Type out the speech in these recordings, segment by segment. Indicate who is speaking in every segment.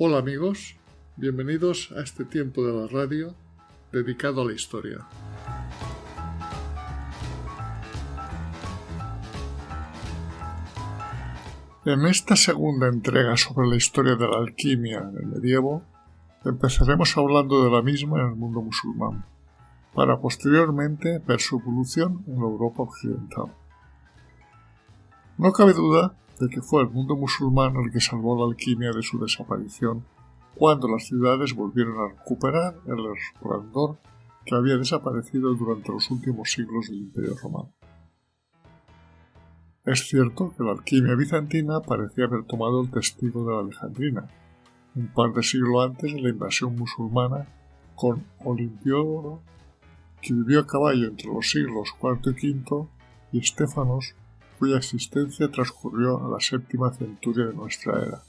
Speaker 1: Hola amigos, bienvenidos a este tiempo de la radio dedicado a la historia. En esta segunda entrega sobre la historia de la alquimia en el medievo, empezaremos hablando de la misma en el mundo musulmán, para posteriormente ver su evolución en la Europa occidental. No cabe duda de que fue el mundo musulmán el que salvó la alquimia de su desaparición cuando las ciudades volvieron a recuperar el resplandor que había desaparecido durante los últimos siglos del Imperio Romano. Es cierto que la alquimia bizantina parecía haber tomado el testigo de la alejandrina, un par de siglos antes de la invasión musulmana, con Olimpiodoro, que vivió a caballo entre los siglos IV y V, y Estéfanos, cuya existencia transcurrió a la séptima centuria de nuestra era.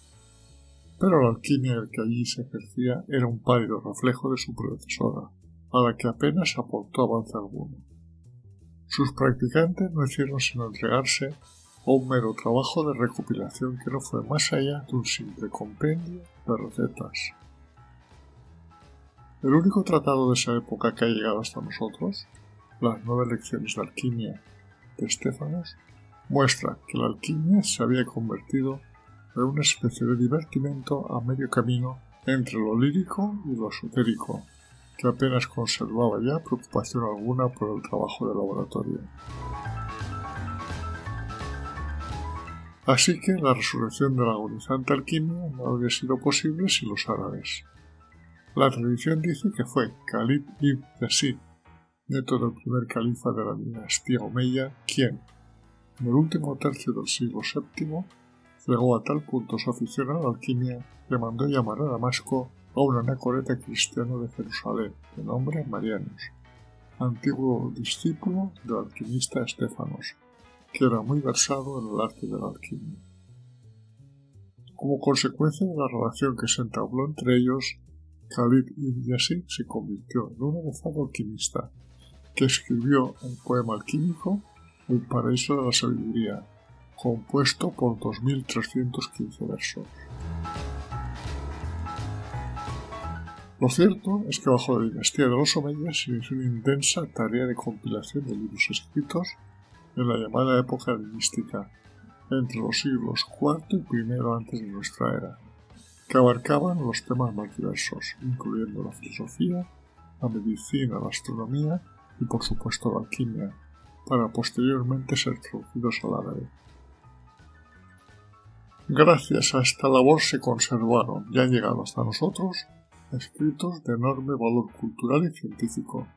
Speaker 1: Pero la alquimia que allí se ejercía era un pálido reflejo de su predecesora, a la que apenas aportó avance alguno. Sus practicantes no hicieron sino entregarse a un mero trabajo de recopilación que no fue más allá de un simple compendio de recetas. El único tratado de esa época que ha llegado hasta nosotros, las 9 lecciones de alquimia de Estéfanos, muestra que la alquimia se había convertido en una especie de divertimento a medio camino entre lo lírico y lo esotérico, que apenas conservaba ya preocupación alguna por el trabajo de laboratorio. Así que la resurrección de la agonizante alquimia no habría sido posible sin los árabes. La tradición dice que fue Khalid ibn Yazid, nieto del primer califa de la dinastía omeya, quien, en el último tercio del siglo VII, llegó a tal punto su afición a la alquimia que mandó llamar a Damasco a un anacoreta cristiano de Jerusalén, de nombre Marianus, antiguo discípulo del alquimista Estéfanos, que era muy versado en el arte de la alquimia. Como consecuencia de la relación que se entabló entre ellos, Khalid ibn Yazid se convirtió en un avanzado alquimista, que escribió el poema alquímico El paraíso de la sabiduría, compuesto por 2315 versos. Lo cierto es que bajo la dinastía de los omeyas se inició una intensa tarea de compilación de libros escritos en la llamada época helenística, entre los siglos IV y I antes de nuestra era, que abarcaban los temas más diversos, incluyendo la filosofía, la medicina, la astronomía y por supuesto la alquimia, para posteriormente ser traducidos al árabe. Gracias a esta labor se conservaron y han llegado hasta nosotros escritos de enorme valor cultural y científico.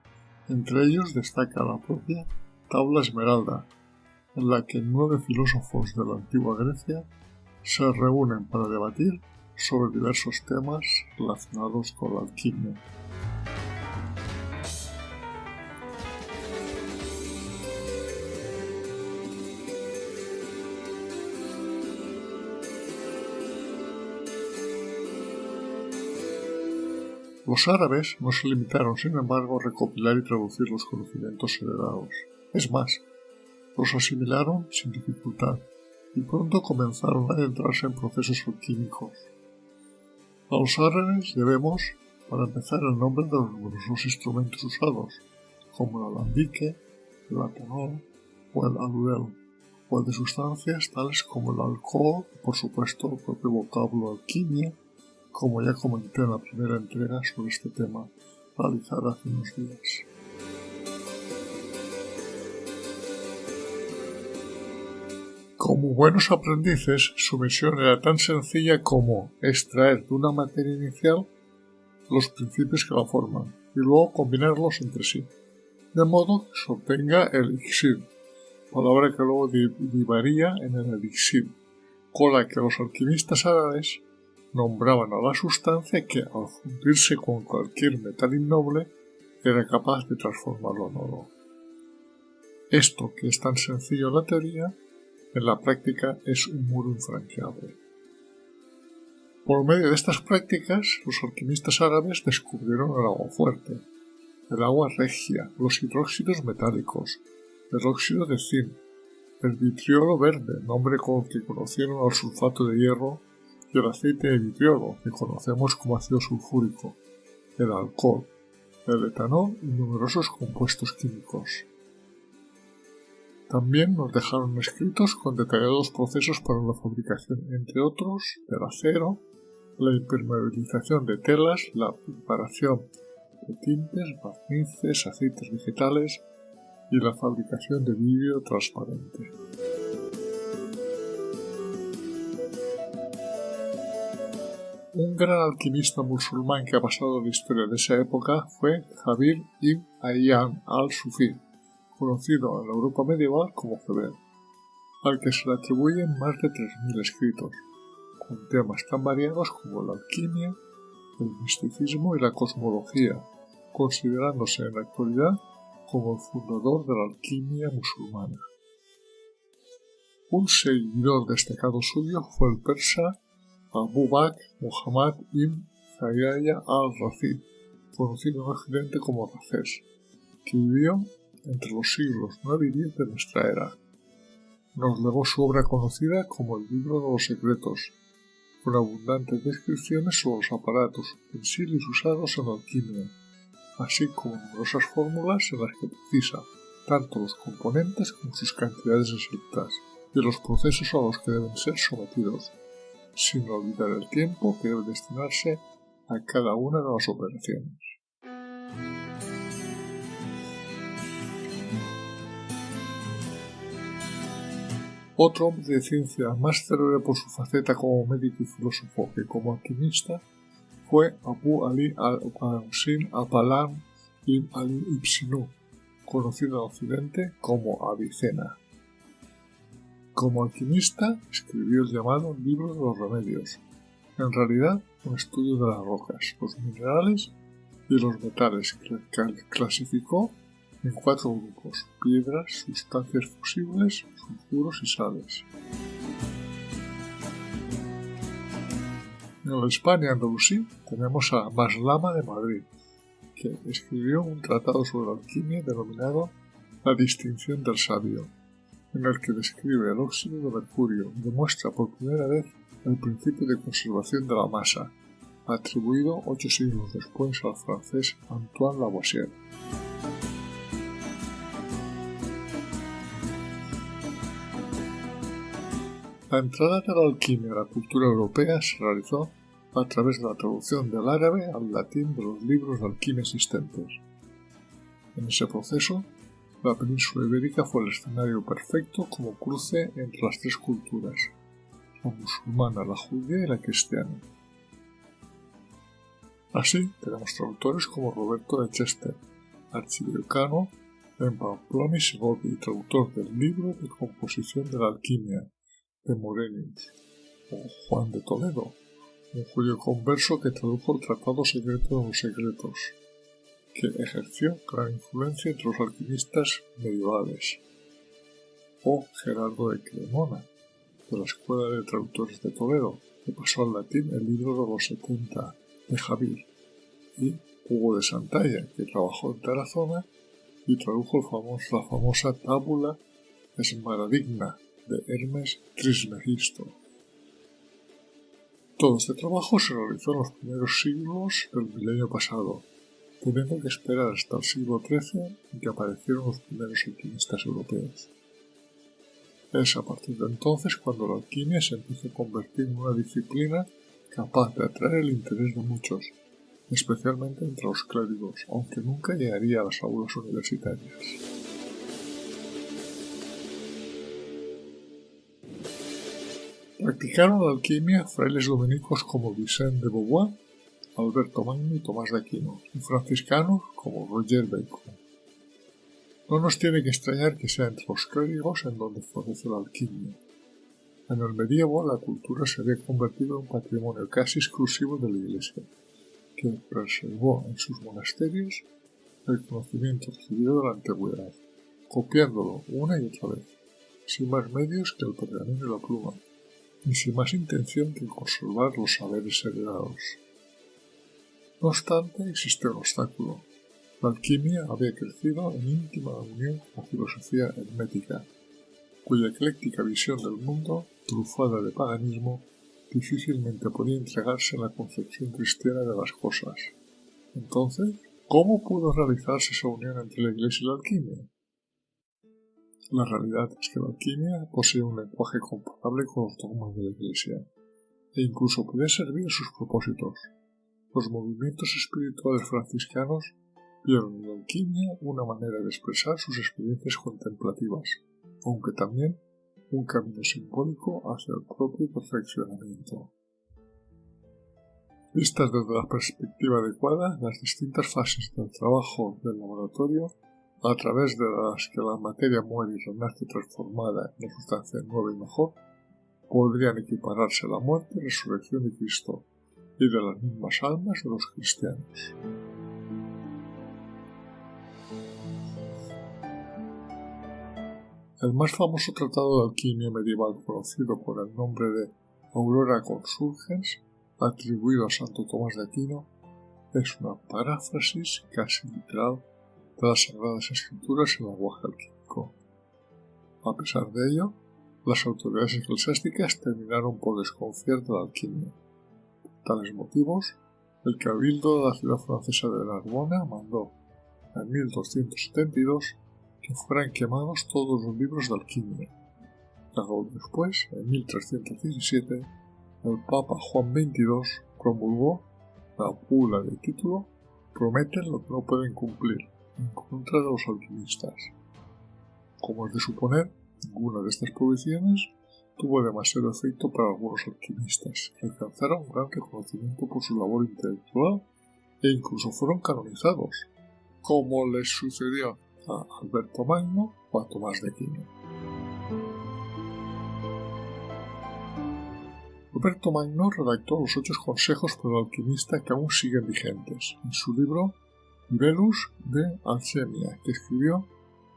Speaker 1: Entre ellos destaca la propia Tabla Esmeralda, en la que 9 filósofos de la antigua Grecia se reúnen para debatir sobre diversos temas relacionados con la alquimia. Los árabes no se limitaron, sin embargo, a recopilar y traducir los conocimientos heredados. Es más, los asimilaron sin dificultad y pronto comenzaron a adentrarse en procesos alquímicos. A los árabes debemos, para empezar, el nombre de los numerosos instrumentos usados, como el alambique, el atenor o el aludel, o el de sustancias tales como el alcohol y, por supuesto, el propio vocablo alquimia, como ya comenté en la primera entrega sobre este tema, realizada hace unos días. Como buenos aprendices, su misión era tan sencilla como extraer de una materia inicial los principios que la forman y luego combinarlos entre sí, de modo que se obtenga el elixir, palabra que luego derivaría en el elixir, con la que los alquimistas árabes nombraban a la sustancia que, al fundirse con cualquier metal innoble, era capaz de transformarlo en oro. Esto, que es tan sencillo en la teoría, en la práctica es un muro infranqueable. Por medio de estas prácticas, los alquimistas árabes descubrieron el agua fuerte, el agua regia, los hidróxidos metálicos, el óxido de zinc, el vitriolo verde, nombre con el que conocieron al sulfato de hierro, y el aceite de vitriolo, que conocemos como ácido sulfúrico, el alcohol, el etanol y numerosos compuestos químicos. También nos dejaron escritos con detallados procesos para la fabricación, entre otros, del acero, la impermeabilización de telas, la preparación de tintes, barnices, aceites vegetales y la fabricación de vidrio transparente. Un gran alquimista musulmán que ha pasado la historia de esa época fue Jabir ibn Hayyan al-Sufi, conocido en la Europa medieval como Geber, al que se le atribuyen más de 3.000 escritos, con temas tan variados como la alquimia, el misticismo y la cosmología, considerándose en la actualidad como el fundador de la alquimia musulmana. Un seguidor destacado suyo fue el persa Abu Bakr Muhammad ibn Zayya al-Razi, conocido en Occidente como Racés, que vivió entre los siglos IX y X de nuestra era. Nos legó su obra conocida como el Libro de los Secretos, con abundantes descripciones sobre los aparatos utensilios usados en la alquimia, así como numerosas fórmulas en las que precisa tanto los componentes como sus cantidades exactas y los procesos a los que deben ser sometidos, sin olvidar el tiempo que debe destinarse a cada una de las operaciones. Otro hombre de ciencia más célebre por su faceta como médico y filósofo que como alquimista fue Abu Ali al-Qasim Apalan ibn Ali ibn Sinu, conocido en Occidente como Avicena. Como alquimista escribió el llamado Libro de los Remedios, en realidad un estudio de las rocas, los minerales y los metales que clasificó en 4 grupos: piedras, sustancias fusibles, sulfuros y sales. En la Hispania andalusí tenemos a Maslama de Madrid, que escribió un tratado sobre la alquimia denominado La distinción del sabio, en el que describe el óxido de mercurio y demuestra por primera vez el principio de conservación de la masa, atribuido 8 siglos después al francés Antoine Lavoisier. La entrada de la alquimia a la cultura europea se realizó a través de la traducción del árabe al latín de los libros de alquimia existentes. En ese proceso, la península ibérica fue el escenario perfecto como cruce entre las 3 culturas, la musulmana, la judía y la cristiana. Así, tenemos traductores como Roberto de Chester, archidiocano en Pamplona y Segovia y traductor del libro de composición de la alquimia de Morenius, o Juan de Toledo, un judío converso que tradujo el Tratado Secreto de los Secretos, que ejerció gran influencia entre los alquimistas medievales, o Gerardo de Cremona, de la Escuela de Traductores de Toledo, que pasó al latín el libro de los 70 de Javier, y Hugo de Santalla, que trabajó en Tarazona y tradujo la famosa Tábula Esmaradigna de Hermes Trismegisto. Todo este trabajo se realizó en los primeros siglos del milenio pasado, teniendo que esperar hasta el siglo XIII en que aparecieron los primeros alquimistas europeos. Es a partir de entonces cuando la alquimia se empieza a convertir en una disciplina capaz de atraer el interés de muchos, especialmente entre los clérigos, aunque nunca llegaría a las aulas universitarias. Practicaron la alquimia frailes dominicos como Vicente de Beauvoir, Alberto Magno y Tomás de Aquino, y franciscanos como Roger Bacon. No nos tiene que extrañar que sea entre los clérigos en donde florece la alquimia. En el medievo la cultura se había convertido en un patrimonio casi exclusivo de la Iglesia, que preservó en sus monasterios el conocimiento recibido de la antigüedad, copiándolo una y otra vez, sin más medios que el pergamino y la pluma, y sin más intención que conservar los saberes heredados. No obstante, existe un obstáculo. La alquimia había crecido en íntima unión con la filosofía hermética, cuya ecléctica visión del mundo, trufada de paganismo, difícilmente podía entregarse en la concepción cristiana de las cosas. Entonces, ¿cómo pudo realizarse esa unión entre la Iglesia y la alquimia? La realidad es que la alquimia posee un lenguaje comparable con los dogmas de la Iglesia, e incluso podía servir a sus propósitos. Los movimientos espirituales franciscanos vieron en la alquimia una manera de expresar sus experiencias contemplativas, aunque también un camino simbólico hacia el propio perfeccionamiento. Vistas desde la perspectiva adecuada, las distintas fases del trabajo del laboratorio, a través de las que la materia muere y renace transformada en sustancia nueva y mejor, podrían equipararse a la muerte y resurrección de Cristo y de las mismas almas de los cristianos. El más famoso tratado de alquimia medieval, conocido por el nombre de Aurora Consurgens, atribuido a Santo Tomás de Aquino, es una paráfrasis casi literal de las Sagradas Escrituras en lenguaje alquímico. A pesar de ello, las autoridades eclesiásticas terminaron por desconfiar de la alquimia. Por tales motivos, el cabildo de la ciudad francesa de Narbona mandó, en 1272, que fueran quemados todos los libros de alquimia. Algo después, en 1317, el Papa Juan XXII promulgó la bula de título «Prometen lo que no pueden cumplir», en contra de los alquimistas. Como es de suponer, ninguna de estas prohibiciones tuvo demasiado efecto para algunos alquimistas, que alcanzaron un gran reconocimiento por su labor intelectual e incluso fueron canonizados, como les sucedió a Alberto Magno o a Tomás de Aquino. Alberto Magno redactó los 8 consejos para el alquimista que aún siguen vigentes en su libro Libellus de Alchemia, que escribió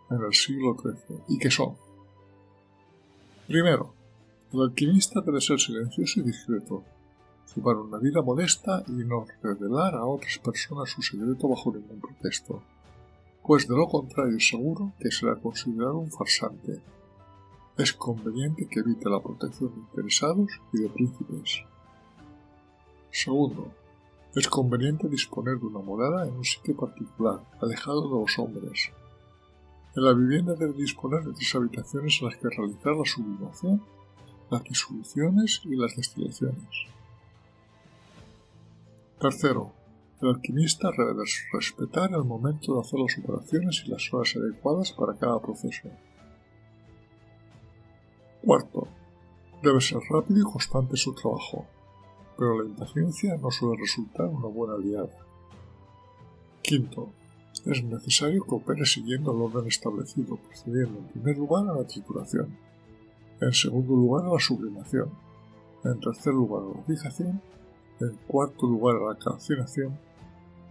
Speaker 1: en el siglo XIII, y que son: primero, el alquimista debe ser silencioso y discreto, llevar una vida modesta y no revelar a otras personas su secreto bajo ningún pretexto, pues de lo contrario es seguro que será considerado un farsante. Es conveniente que evite la protección de interesados y de príncipes. Segundo, es conveniente disponer de una morada en un sitio particular, alejado de los hombres. En la vivienda debe disponer de 3 habitaciones en las que realizar la sublimación, las disoluciones y las destilaciones. Tercero, el alquimista debe respetar el momento de hacer las operaciones y las horas adecuadas para cada proceso. Cuarto, debe ser rápido y constante en su trabajo, pero la impaciencia no suele resultar una buena aliada. Quinto, es necesario que opere siguiendo el orden establecido, procediendo en primer lugar a la trituración, en segundo lugar a la sublimación, en tercer lugar a la fijación, en cuarto lugar a la calcinación,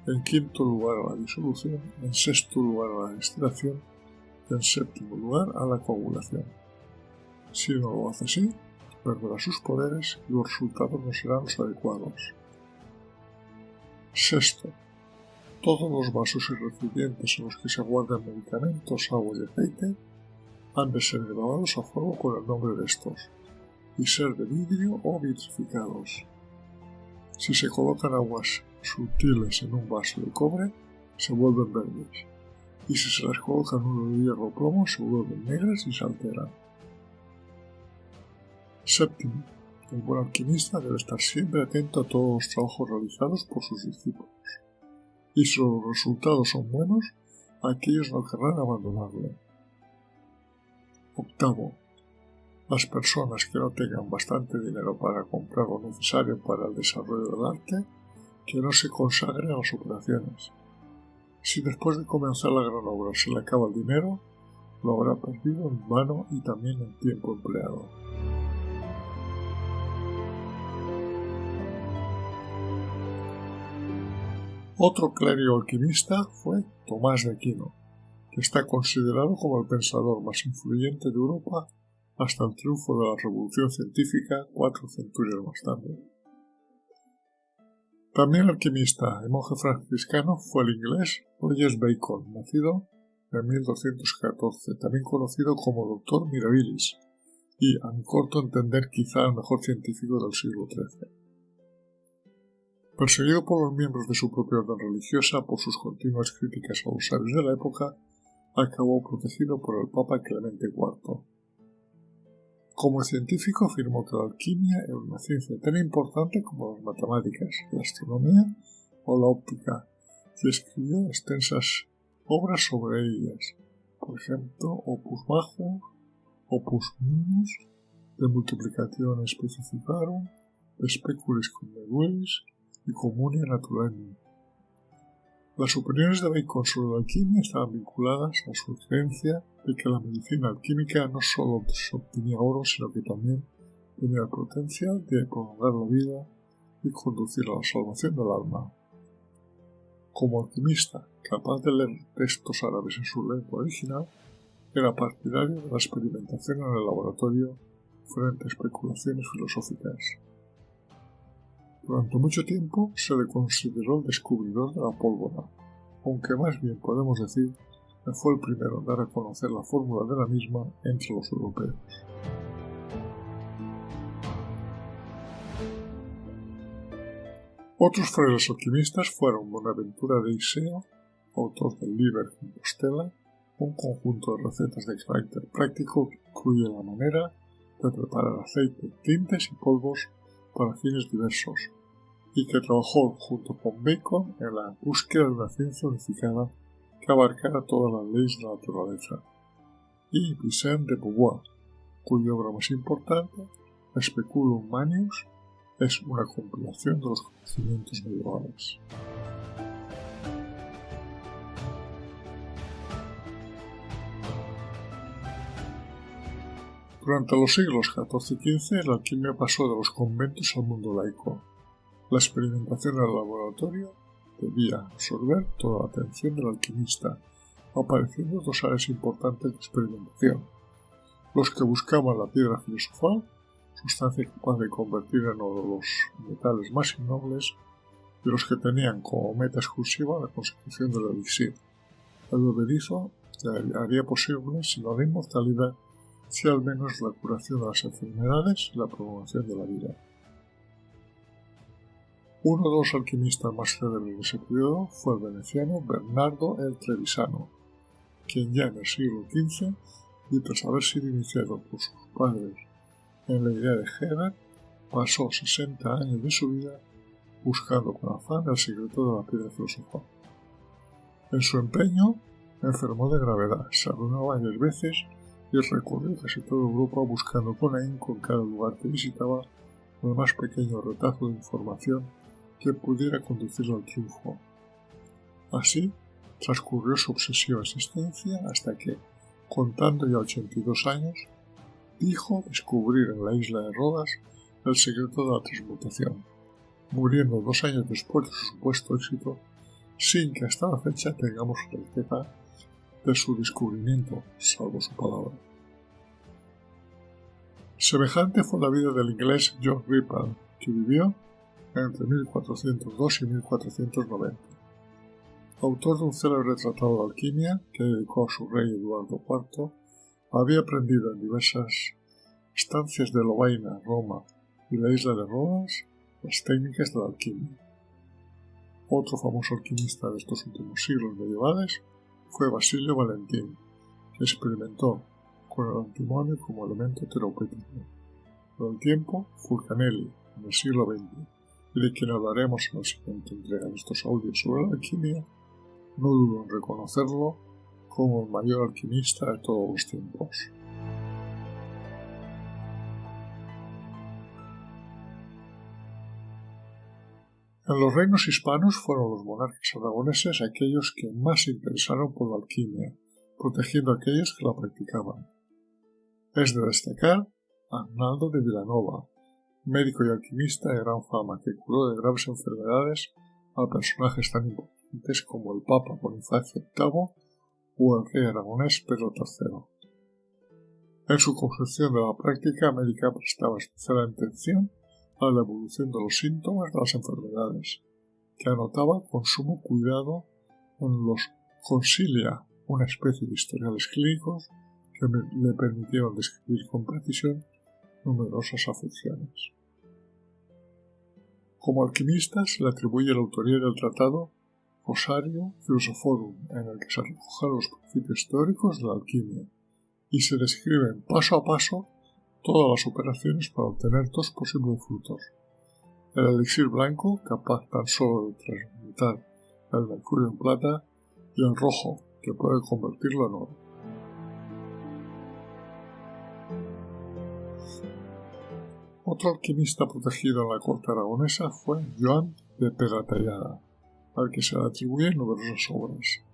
Speaker 1: en quinto lugar a la disolución, en sexto lugar a la destilación y en séptimo lugar a la coagulación. Si no lo hace así, perderá sus poderes y los resultados no serán los adecuados. Sexto, todos los vasos y recipientes en los que se guardan medicamentos, agua y aceite han de ser grabados a fuego con el nombre de estos y ser de vidrio o vitrificados. Si se colocan aguas sutiles en un vaso de cobre, se vuelven verdes, y si se las coloca en uno de hierro o plomo, se vuelven negras y se alteran. Séptimo, el buen alquimista debe estar siempre atento a todos los trabajos realizados por sus discípulos, y si los resultados son buenos, aquellos no querrán abandonarle. Octavo, las personas que no tengan bastante dinero para comprar lo necesario para el desarrollo del arte, que no se consagren a las operaciones. Si después de comenzar la gran obra se le acaba el dinero, lo habrá perdido en vano y también en tiempo empleado. Otro clérigo alquimista fue Tomás de Aquino, que está considerado como el pensador más influyente de Europa hasta el triunfo de la Revolución Científica 4 centurias más tarde. También alquimista y monje franciscano fue el inglés Roger Bacon, nacido en 1214, también conocido como Doctor Mirabilis, y, a mi corto entender, quizá el mejor científico del siglo XIII. Perseguido por los miembros de su propia orden religiosa por sus continuas críticas a los sabios de la época, acabó protegido por el Papa Clemente IV. Como científico afirmó que la alquimia era una ciencia tan importante como las matemáticas, la astronomía o la óptica, y escribió extensas obras sobre ellas, por ejemplo, Opus Majus, Opus Minus, De Multiplicatione Specificarum, De Speculis Conmeduis y Communia Naturalis. Las opiniones de Bacon sobre la alquimia estaban vinculadas a su creencia de que la medicina alquímica no solo se obtenía oro, sino que también tenía el potencial de prolongar la vida y conducir a la salvación del alma. Como alquimista, capaz de leer textos árabes en su lengua original, era partidario de la experimentación en el laboratorio frente a especulaciones filosóficas. Durante mucho tiempo se le consideró el descubridor de la pólvora, aunque más bien podemos decir que fue el primero en dar a conocer la fórmula de la misma entre los europeos. Otros frailes alquimistas fueron Bonaventura de Iseo, autor del Liber Compostela, un conjunto de recetas de carácter práctico que incluye la manera de preparar aceite, tintes y polvos para fines diversos, y que trabajó junto con Bacon en la búsqueda de una ciencia unificada que abarcara todas las leyes de la naturaleza, y Vicente de Beauvoir, cuya obra más importante, Speculum Manius, es una compilación de los conocimientos medievales. Durante los siglos XIV y XV, la alquimia pasó de los conventos al mundo laico. La experimentación en el laboratorio debía absorber toda la atención del alquimista, apareciendo dos áreas importantes de experimentación: los que buscaban la piedra filosofal, sustancia capaz de convertir en oro los metales más innobles, y los que tenían como meta exclusiva la consecución del elixir. El bebedizo haría posible, si no la inmortalidad, si al menos la curación de las enfermedades y la prolongación de la vida. Uno de los alquimistas más célebres de ese periodo fue el veneciano Bernardo el Trevisano, quien ya en el siglo XV, y tras haber sido iniciado por sus padres en la idea de Geber, pasó 60 años de su vida buscando con afán el secreto de la piedra filosofal. En su empeño, enfermó de gravedad, se arruinó varias veces y recorrió casi toda Europa buscando con ahínco en cada lugar que visitaba el más pequeño retazo de información que pudiera conducirlo al triunfo. Así transcurrió su obsesiva existencia hasta que, contando ya 82 años, dijo descubrir en la isla de Rodas el secreto de la transmutación, muriendo 2 años después de su supuesto éxito, sin que hasta la fecha tengamos certeza de su descubrimiento, salvo su palabra. Semejante fue la vida del inglés John Rippon, que vivió entre 1402 y 1490. Autor de un célebre tratado de alquimia que dedicó a su rey Eduardo IV, había aprendido en diversas estancias de Lovaina, Roma y la isla de Rodas las técnicas de la alquimia. Otro famoso alquimista de estos últimos siglos medievales fue Basilio Valentín, que experimentó con el antimonio como elemento terapéutico. Con el tiempo, Fulcanelli, en el siglo XX, y de quien hablaremos en la siguiente entrega de estos audios sobre la alquimia, no dudo en reconocerlo como el mayor alquimista de todos los tiempos. En los reinos hispanos fueron los monarcas aragoneses aquellos que más se interesaron por la alquimia, protegiendo a aquellos que la practicaban. Es de destacar a Arnaldo de Vilanova, médico y alquimista de gran fama que curó de graves enfermedades a personajes tan importantes como el Papa Bonifacio VIII o el rey aragonés Pedro III. En su concepción de la práctica médica prestaba especial atención a la evolución de los síntomas de las enfermedades, que anotaba con sumo cuidado en los consilia, una especie de historiales clínicos que le permitieron describir con precisión numerosas afecciones. Como alquimista se le atribuye la autoría del tratado Rosario Philosophorum, en el que se recogen los principios teóricos de la alquimia y se describen paso a paso todas las operaciones para obtener dos posibles frutos: el elixir blanco, capaz tan solo de transmutar el mercurio en plata, y el rojo, que puede convertirlo en oro. Otro alquimista protegido en la corte aragonesa fue Joan de Peratallada, al que se le atribuyen numerosas obras,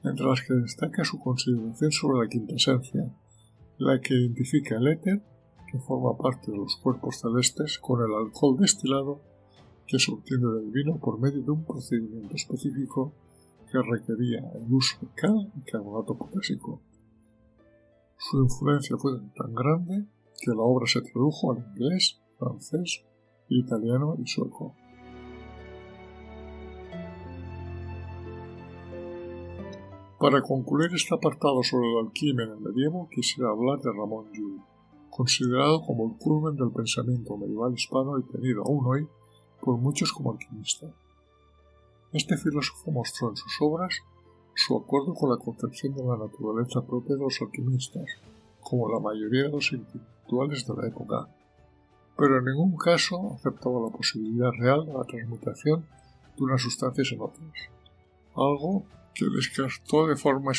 Speaker 1: entre las que destaca su consideración sobre la quintesencia, la que identifica el éter, que forma parte de los cuerpos celestes, con el alcohol destilado que se obtiene del vino por medio de un procedimiento específico que requería el uso de cal y carbonato potásico. Su influencia fue tan grande que la obra se tradujo al inglés, francés, italiano y sueco. Para concluir este apartado sobre la alquimia en el medievo, quisiera hablar de Ramon Llull, considerado como el culmen del pensamiento medieval hispano y tenido aún hoy por muchos como alquimista. Este filósofo mostró en sus obras su acuerdo con la concepción de la naturaleza propia de los alquimistas, como la mayoría de los intelectuales de la época, pero en ningún caso aceptaba la posibilidad real de la transmutación de unas sustancias en otras, algo que descartó de forma